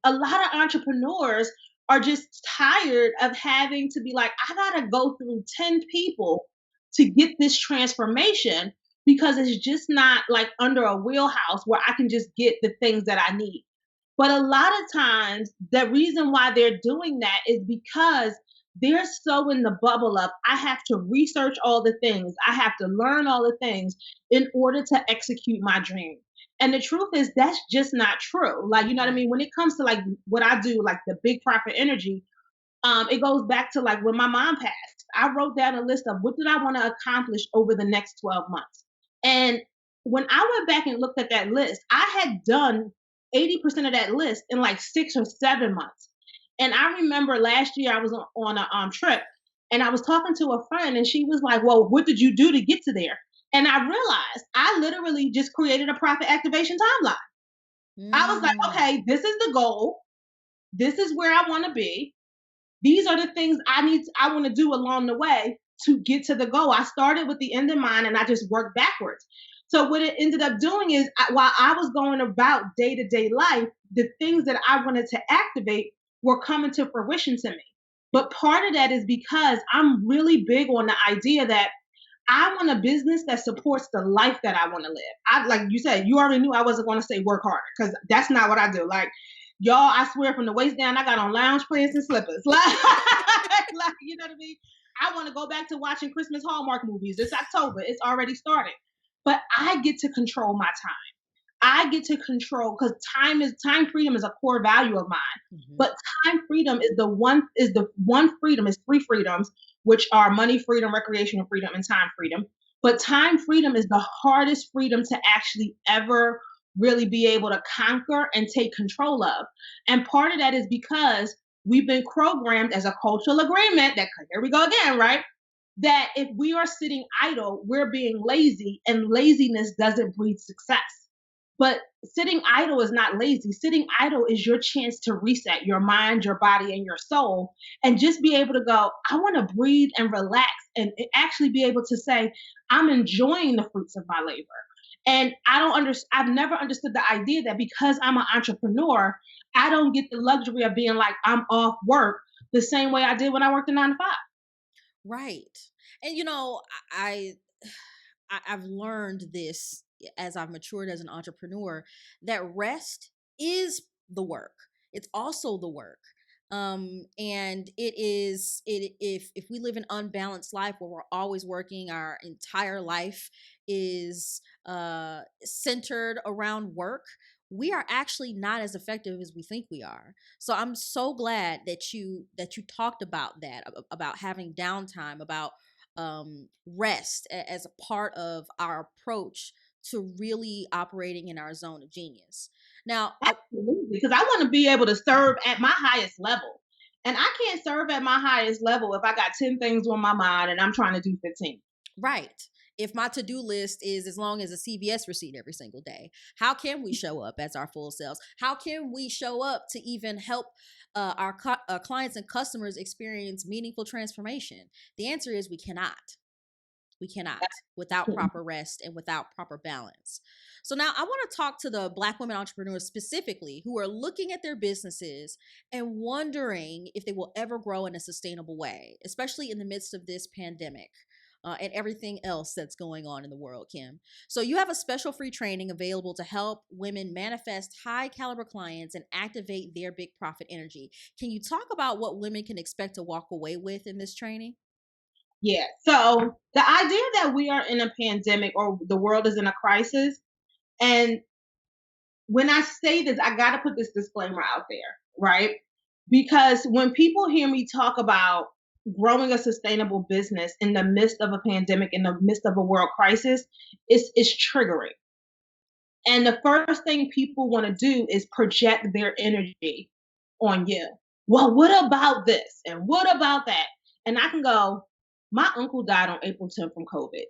a lot of entrepreneurs are just tired of having to be like, I gotta go through 10 people to get this transformation because it's just not like under a wheelhouse where I can just get the things that I need. But a lot of times, the reason why they're doing that is because they're so in the bubble of, I have to research all the things, I have to learn all the things in order to execute my dream. And the truth is, that's just not true. Like, you know what I Right. mean? When it comes to like what I do, like the big profit energy, it goes back to like when my mom passed. I wrote down a list of what did I want to accomplish over the next 12 months. And when I went back and looked at that list, I had done 80% of that list in like 6 or 7 months. And I remember last year I was on a trip and I was talking to a friend and she was like, well, what did you do to get to there? And I realized I literally just created a profit activation timeline. I was like, Mm. okay, this is the goal. This is where I want to be. These are the things I want to do along the way to get to the goal. I started with the end in mind and I just worked backwards. So what it ended up doing is while I was going about day-to-day life, the things that I wanted to activate were coming to fruition to me. But part of that is because I'm really big on the idea that I want a business that supports the life that I want to live. I like you said, you already knew I wasn't going to say work harder because that's not what I do. Like y'all, I swear from the waist down, I got on lounge pants and slippers. Like you know what I mean? I want to go back to watching Christmas Hallmark movies. It's October. It's already started. But I get to control my time. I get to control because time freedom is a core value of mine. Mhm. But time freedom is the one freedom is three freedoms, which are money freedom, recreational freedom, and time freedom. But time freedom is the hardest freedom to actually ever really be able to conquer and take control of. And part of that is because we've been programmed as a cultural agreement that here we go again, right? That if we are sitting idle, we're being lazy, and laziness doesn't breed success. But sitting idle is not lazy. Sitting idle is your chance to reset your mind, your body, and your soul, and just be able to go, I want to breathe and relax and actually be able to say, I'm enjoying the fruits of my labor. And I've never understood the idea that because I'm an entrepreneur, I don't get the luxury of being like, I'm off work the same way I did when I worked a 9 to 5. Right. And I I've learned this as I've matured as an entrepreneur that rest is the work. It's also the work. And it is it if we live an unbalanced life where we're always working, our entire life is centered around work, we are actually not as effective as we think we are. So I'm so glad that you talked about that, about having downtime, about rest as a part of our approach to really operating in our zone of genius. Now, Absolutely, because I want to be able to serve at my highest level. And I can't serve at my highest level if I got 10 things on my mind and I'm trying to do 15. right. if my to-do list is as long as a CVS receipt every single day? How can we show up as our full selves? How can we show up to even help our clients and customers experience meaningful transformation? The answer is we cannot. We cannot without proper rest and without proper balance. So now I want to talk to the Black women entrepreneurs specifically who are looking at their businesses and wondering if they will ever grow in a sustainable way, especially in the midst of this pandemic. And everything else that's going on in the world, Kim. So you have a special free training available to help women manifest high caliber clients and activate their big profit energy. Can you talk about what women can expect to walk away with in this training? Yeah. So the idea that we are in a pandemic or the world is in a crisis, and when I say this, I got to put this disclaimer out there, right? Because when people hear me talk about growing a sustainable business in the midst of a pandemic, in the midst of a world crisis, it's triggering. And the first thing people want to do is project their energy on you. Well, what about this? And what about that? And I can go, my uncle died on April 10th from COVID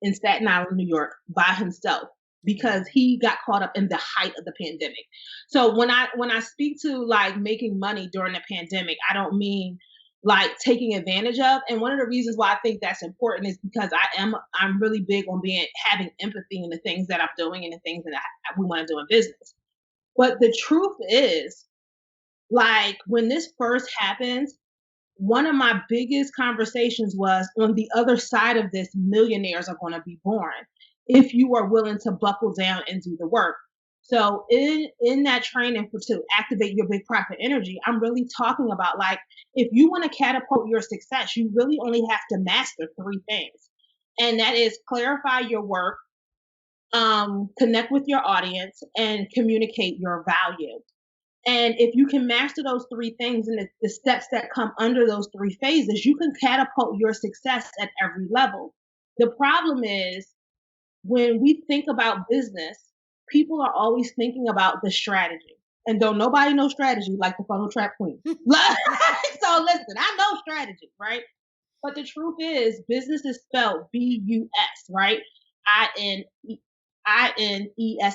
in Staten Island, New York, by himself because he got caught up in the height of the pandemic. So when I speak to like making money during the pandemic, I don't mean like taking advantage of. And one of the reasons why I think that's important is because I'm really big on having empathy in the things that I'm doing and the things that we want to do in business. But the truth is, like when this first happens, one of my biggest conversations was on the other side of this, millionaires are going to be born if you are willing to buckle down and do the work. So in that training to activate your big profit energy, I'm really talking about like if you want to catapult your success, you really only have to master three things. And that is clarify your work, connect with your audience, and communicate your value. And if you can master those three things and the steps that come under those three phases, you can catapult your success at every level. The problem is when we think about business, people are always thinking about the strategy. And don't nobody know strategy like the funnel trap queen. So listen, I know strategy, right? But the truth is, business is spelled BUS, right? I N INESS.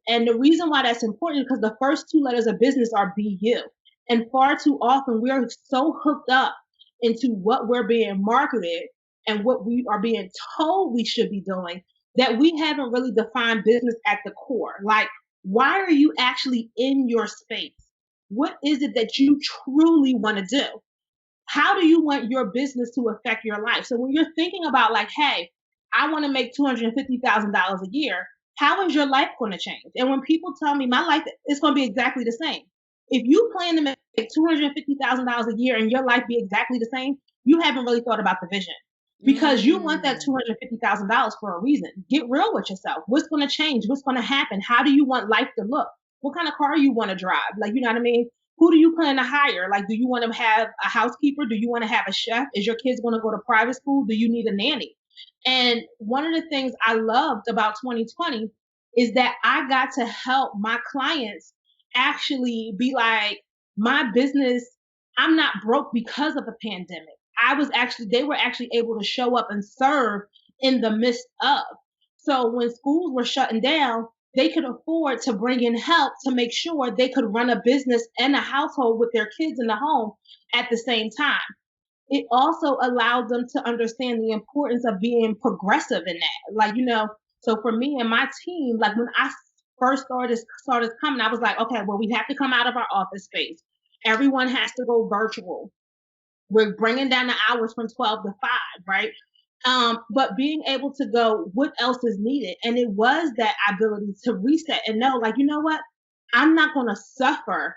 And the reason why that's important is because the first two letters of business are BU. And far too often we're so hooked up into what we're being marketed and what we are being told we should be doing that we haven't really defined business at the core. Like, why are you actually in your space? What is it that you truly want to do? How do you want your business to affect your life? So when you're thinking about like, hey, I want to make $250,000 a year, how is your life going to change? And when people tell me my life is going to be exactly the same, if you plan to make $250,000 a year and your life be exactly the same, you haven't really thought about the vision because you want that $250,000 for a reason. Get real with yourself. What's going to change? What's going to happen? How do you want life to look? What kind of car you want to drive? Like, you know what I mean? Who do you plan to hire? Like, do you want to have a housekeeper? Do you want to have a chef? Is your kids going to go to private school? Do you need a nanny? And one of the things I loved about 2020 is that I got to help my clients actually be like, my business, I'm not broke because of the pandemic. They were actually able to show up and serve in the midst of. So when schools were shutting down, they could afford to bring in help to make sure they could run a business and a household with their kids in the home at the same time. It also allowed them to understand the importance of being progressive in that. Like, so for me and my team, like when I first started coming, I was like, okay, well, we have to come out of our office space. Everyone has to go virtual. We're bringing down the hours from 12 to 5, right? But being able to go, what else is needed? And it was that ability to reset and know, like, you know what? I'm not going to suffer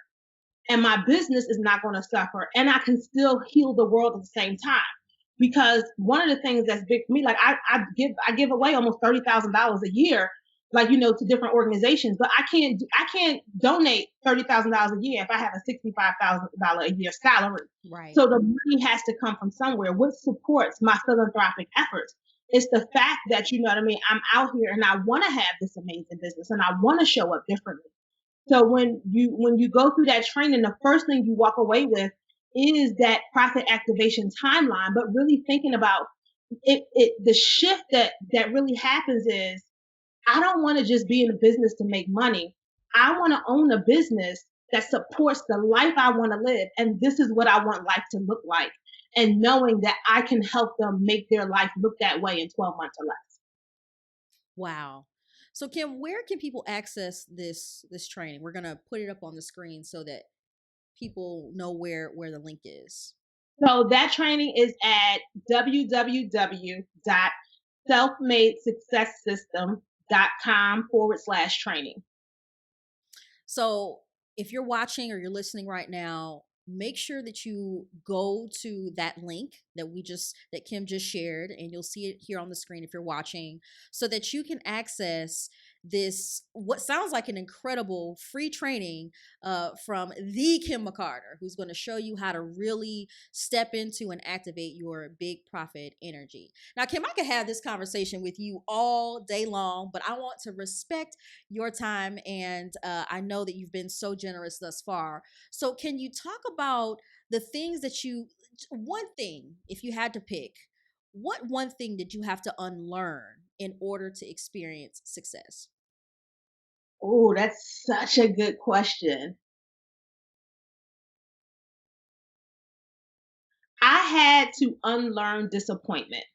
and my business is not going to suffer. And I can still heal the world at the same time. Because one of the things that's big for me, like I give away almost $30,000 a year, like, to different organizations, but I can't donate $30,000 a year if I have a $65,000 a year salary. Right. So the money has to come from somewhere. What supports my philanthropic efforts? It's the fact that, you know what I mean, I'm out here and I want to have this amazing business and I want to show up differently. So when you go through that training, the first thing you walk away with is that profit activation timeline, but really thinking about the shift that really happens is I don't want to just be in a business to make money. I want to own a business that supports the life I want to live. And this is what I want life to look like. And knowing that I can help them make their life look that way in 12 months or less. Wow. So Kim, where can people access this training? We're gonna put it up on the screen so that people know where the link is. So that training is at www.selfmadesuccesssystem.com/training. So if you're watching or you're listening right now, make sure that you go to that link that Kim just shared, and you'll see it here on the screen if you're watching, so that you can access this what sounds like an incredible free training from the Kim McCarter, who's going to show you how to really step into and activate your big profit energy. Now, Kim, I could have this conversation with you all day long, but I want to respect your time, and I know that you've been so generous thus far. So can you talk about the things that one thing, if you had to pick, what one thing did you have to unlearn in order to experience success? Oh, that's such a good question. I had to unlearn disappointment.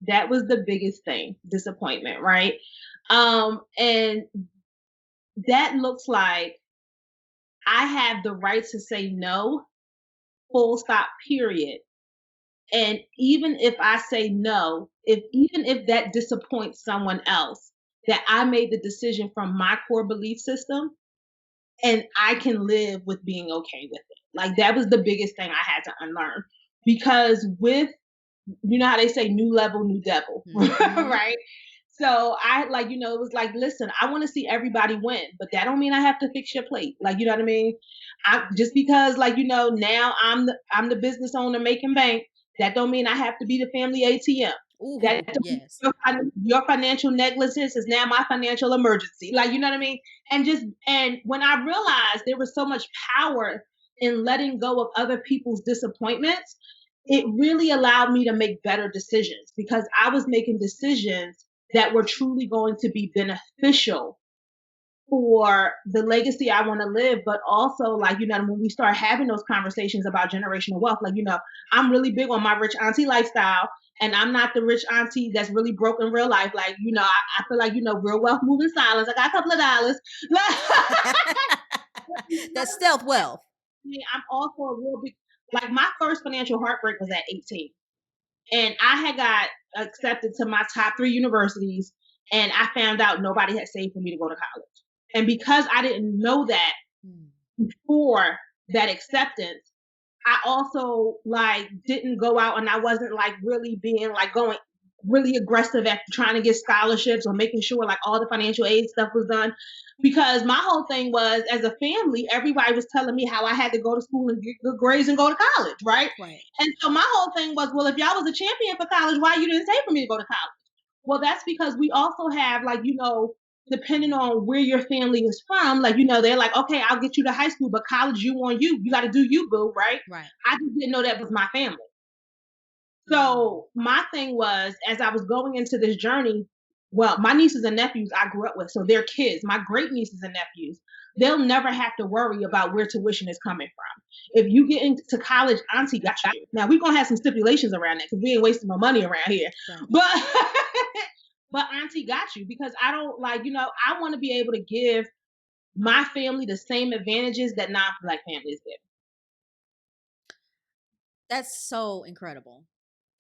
That was the biggest thing, disappointment, right? And that looks like I have the right to say no, full stop, period. And even if I say no, even if that disappoints someone else, that I made the decision from my core belief system and I can live with being okay with it. Like that was the biggest thing I had to unlearn. Because with, you know how they say new level, new devil, Mm-hmm. right? So I like, it was like, listen, I want to see everybody win, but that don't mean I have to fix your plate. Like, you know what I mean? I just because like, now I'm the business owner making bank, that don't mean I have to be the family ATM. That Ooh, don't mean yes. your financial negligence is now my financial emergency. Like, you know what I mean? And when I realized there was so much power in letting go of other people's disappointments, it really allowed me to make better decisions because I was making decisions that were truly going to be beneficial for the legacy I want to live, but also like, when we start having those conversations about generational wealth, like, I'm really big on my rich auntie lifestyle. And I'm not the rich auntie that's really broke in real life. Like, I feel like, real wealth moving silence. I got a couple of dollars. That's stealth wealth. I'm also a real big, like my first financial heartbreak was at 18. And I had got accepted to my top 3 universities, and I found out nobody had saved for me to go to college. And because I didn't know that before that acceptance, I also like didn't go out and I wasn't like really being like going really aggressive at trying to get scholarships or making sure like all the financial aid stuff was done because my whole thing was as a family everybody was telling me how I had to go to school and get good grades and go to college, right? Right. And so my whole thing was, well, if y'all was a champion for college, why you didn't say for me to go to college? Well, that's because we also have like, depending on where your family is from, like, they're like, okay, I'll get you to high school, but college, you on you. You got to do you, boo, right? Right. I just didn't know that was my family. So my thing was, as I was going into this journey, well, my nieces and nephews I grew up with, so they're kids, my great nieces and nephews, they'll never have to worry about where tuition is coming from. If you get into college, auntie got you. Now we're gonna have some stipulations around that because we ain't wasting no money around here. Right. But but auntie got you because I don't like, I want to be able to give my family the same advantages that non-black families get. That's so incredible.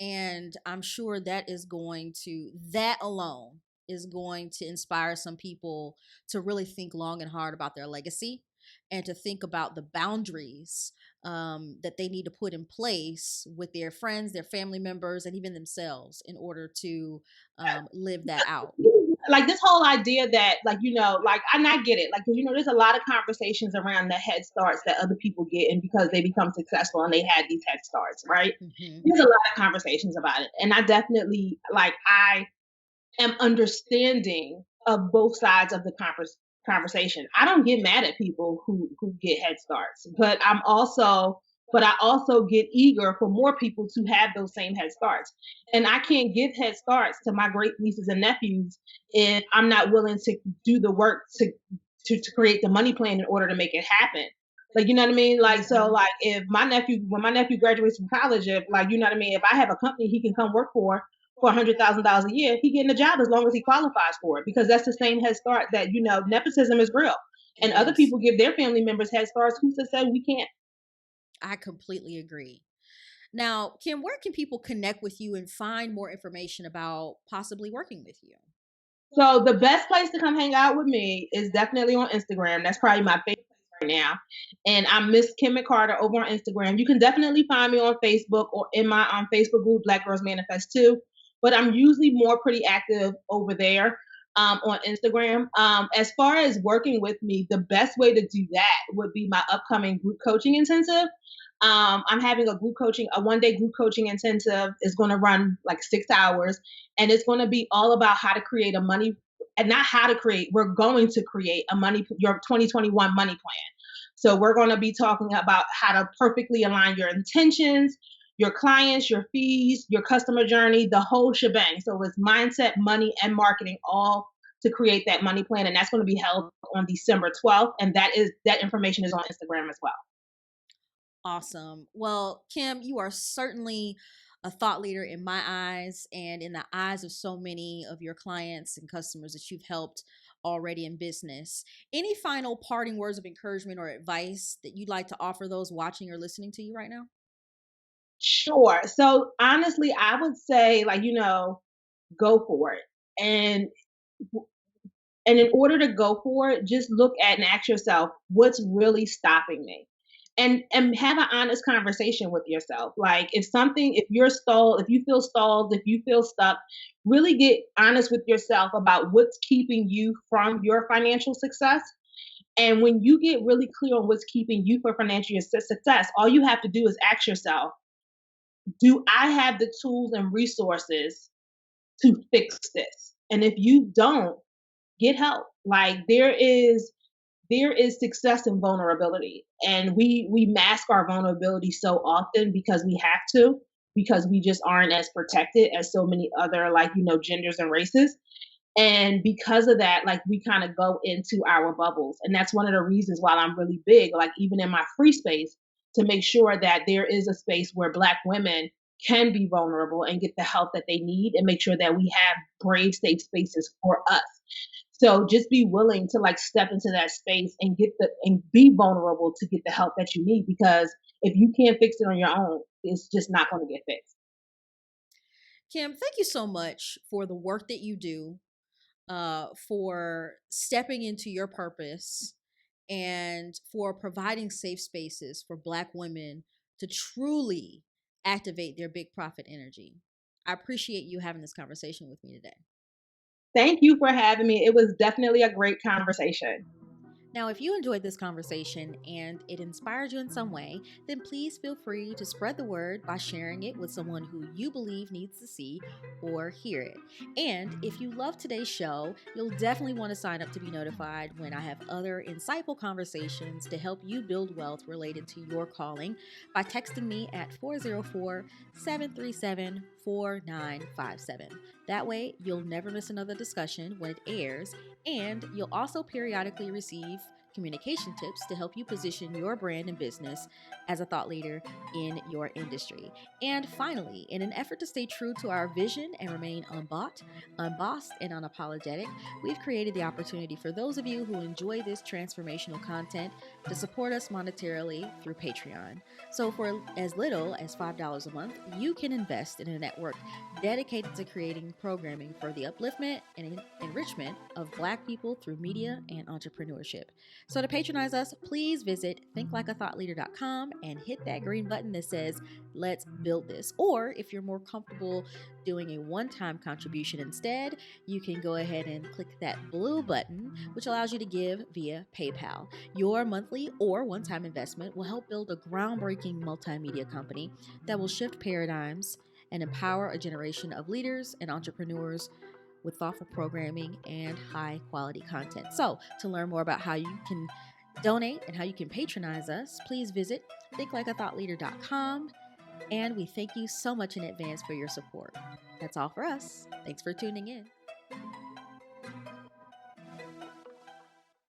And I'm sure that alone is going to inspire some people to really think long and hard about their legacy and to think about the boundaries that they need to put in place with their friends, their family members, and even themselves in order to live that out. Like this whole idea that like like and I get it like there's a lot of conversations around the head starts that other people get and because they become successful and they had these head starts, right? Mm-hmm. There's a lot of conversations about it and I definitely like I am understanding of both sides of the conversation. I don't get mad at people who get head starts, but I'm also but I also get eager for more people to have those same head starts. And I can't give head starts to my great nieces and nephews if I'm not willing to do the work to create the money plan in order to make it happen. Like, you know what I mean? Like, so Mm-hmm. like if my nephew, when my nephew graduates from college, if like, you know what I mean? If I have a company he can come work for $100,000 a year, he getting a job as long as he qualifies for it, because that's the same head start that, you know, nepotism is real. It And other is. people give their family members head starts. Who said we can't? I completely agree. Now, Kim, where can people connect with you and find more information about possibly working with you? So the best place to come hang out with me is definitely on Instagram. That's probably my favorite place right now. And I'm Miss Kim McCarter over on Instagram. You can definitely find me on Facebook or in my Facebook group, Black Girls Manifest too. But I'm usually more pretty active over there on Instagram. As far as working with me, the best way to do that would be my upcoming group coaching intensive. I'm having a 1 day group coaching intensive. Is going to run like 6 hours, and it's going to be all about how to create a money, and not how to create. We're going to create your 2021 money plan. So we're going to be talking about how to perfectly align your intentions, your clients, your fees, your customer journey, the whole shebang. So it's mindset, money, and marketing all to create that money plan, and that's going to be held on December 12th. And that information is on Instagram as well. Awesome. Well, Kim, you are certainly a thought leader in my eyes and in the eyes of so many of your clients and customers that you've helped already in business. Any final parting words of encouragement or advice that you'd like to offer those watching or listening to you right now? Sure. So honestly, I would say, like, you know, go for it. And in order to go for it, just look at and ask yourself, what's really stopping me? And have an honest conversation with yourself. Like, if you're stalled, if you feel stalled, if you feel stuck, really get honest with yourself about what's keeping you from your financial success. And when you get really clear on what's keeping you from financial success, all you have to do is ask yourself, do I have the tools and resources to fix this? And if you don't, get help. Like, there is success in vulnerability, and we mask our vulnerability so often because we have to, because we just aren't as protected as so many other, like, you know, genders and races. And because of that, like, we kind of go into our bubbles, and that's one of the reasons why I'm really big, like, even in my free space, to make sure that there is a space where Black women can be vulnerable and get the help that they need, and make sure that we have brave, safe spaces for us. So just be willing to, like, step into that space and be vulnerable to get the help that you need, because if you can't fix it on your own, it's just not going to get fixed. Kim, thank you so much for the work that you do, for stepping into your purpose, and for providing safe spaces for Black women to truly activate their big profit energy. I appreciate you having this conversation with me today. Thank you for having me. It was definitely a great conversation. Now, if you enjoyed this conversation and it inspired you in some way, then please feel free to spread the word by sharing it with someone who you believe needs to see or hear it. And if you love today's show, you'll definitely want to sign up to be notified when I have other insightful conversations to help you build wealth related to your calling by texting me at 404-737-4957. That way, you'll never miss another discussion when it airs, and you'll also periodically receive communication tips to help you position your brand and business as a thought leader in your industry. And finally, in an effort to stay true to our vision and remain unbossed, and unapologetic, we've created the opportunity for those of you who enjoy this transformational content to support us monetarily through Patreon. So for as little as $5 a month, you can invest in a network dedicated to creating programming for the upliftment and enrichment of Black people through media and entrepreneurship. So to patronize us, please visit thinklikeathoughtleader.com and hit that green button that says, let's build this. Or if you're more comfortable doing a one-time contribution instead, you can go ahead and click that blue button, which allows you to give via PayPal. Your monthly or one-time investment will help build a groundbreaking multimedia company that will shift paradigms and empower a generation of leaders and entrepreneurs with thoughtful programming and high quality content. So, to learn more about how you can donate and how you can patronize us, please visit thinklikeathoughtleader.com. And we thank you so much in advance for your support. That's all for us. Thanks for tuning in.